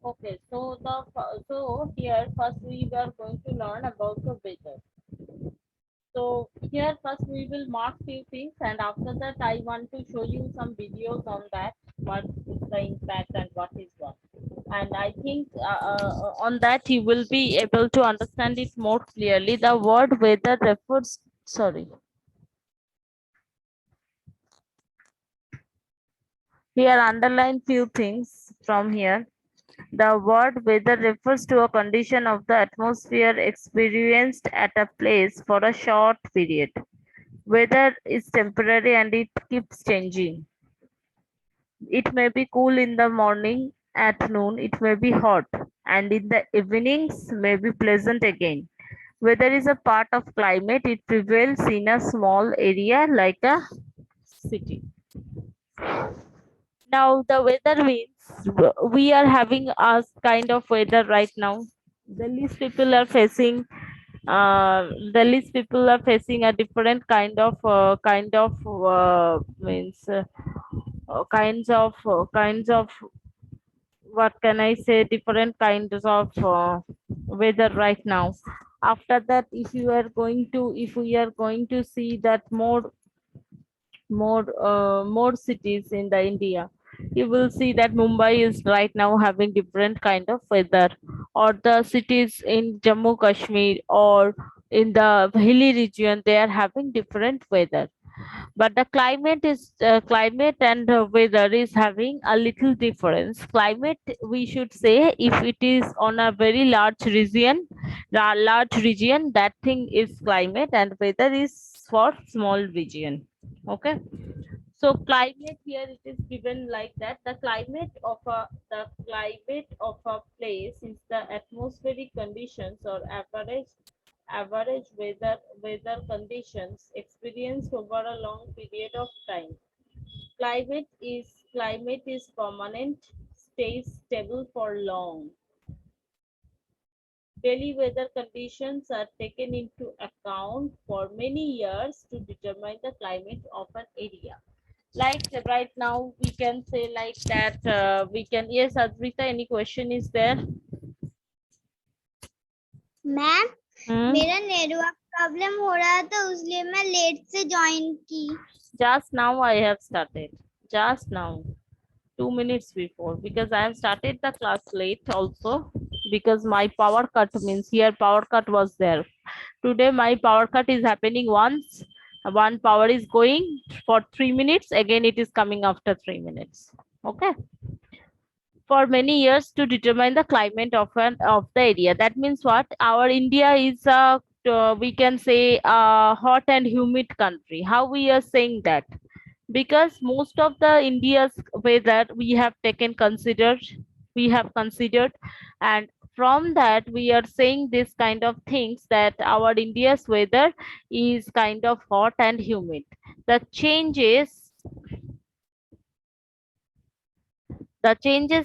Okay, so here first we are going to learn about the weather. So here first we will mark few things, and after that I want to show you some videos on that, what is the impact and what is what. And I think on that you will be able to understand it more clearly. The word weather refers, sorry. Here underline few things from here. The word weather refers to a condition of the atmosphere experienced at a place for a short period. Weather is temporary and it keeps changing. It may be cool in the morning, at noon it may be hot, and in the evenings may be pleasant again. Weather is a part of climate. It prevails in a small area like a city. Now the weather means we are having a kind of weather right now. Delhi's people are facing Delhi's people are facing a different means kinds of what can I say, different kinds of weather right now. After that, if we are going to see that more cities in the India, you will see that Mumbai is right now having different kind of weather, or the cities in Jammu Kashmir or in the hilly region, they are having different weather. But the climate and weather is having a little difference. Climate, we should say, if it is on a very large region, that thing is climate, and weather is for small region. Okay, so climate here it is given like that. The climate of a place is the atmospheric conditions or average weather conditions experienced over a long period of time. Climate is permanent, stays stable for long. Daily weather conditions are taken into account for many years to determine the climate of an area. Like right now, we can say like that. We can, yes, Adrita. Any question is there? Ma'am Hmm? मेरा network problem हो रहा था इसलिए मैं late से join की. Just now I have started. Just now. 2 minutes before, because I have started the class late also, because my power cut means here power cut was there. Today my power cut is happening once. One power is going for 3 minutes. Again, it is coming after 3 minutes. Okay. For many years to determine the climate of the area. That means what? Our India is a we can say a hot and humid country. How we are saying that? Because most of the India's weather we have considered, and from that we are saying this kind of things, that our India's weather is kind of hot and humid. The changes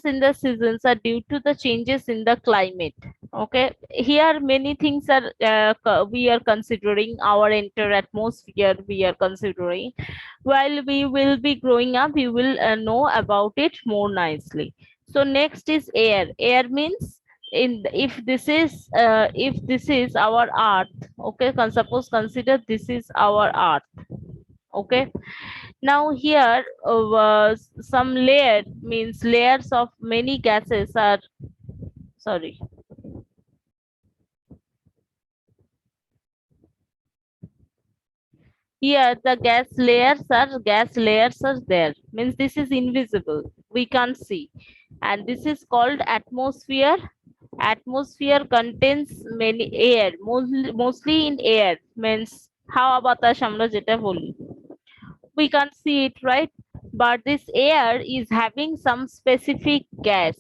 in the seasons are due to the changes in the climate. Okay, here many things are we are considering. Our entire atmosphere we are considering. While we will be growing up, we will know about it more nicely. So next is air. Air means, if this is our earth. Okay, suppose consider this is our earth. Okay, now here some layer means layers of many gases are, sorry, here the gas layers are there, means this is invisible, we can't see, and this is called atmosphere. Atmosphere contains many air, mostly in air, means হাওয়া বাতাস আমরা যেটা বলি, we can't see it, right? But this air is having some specific gas.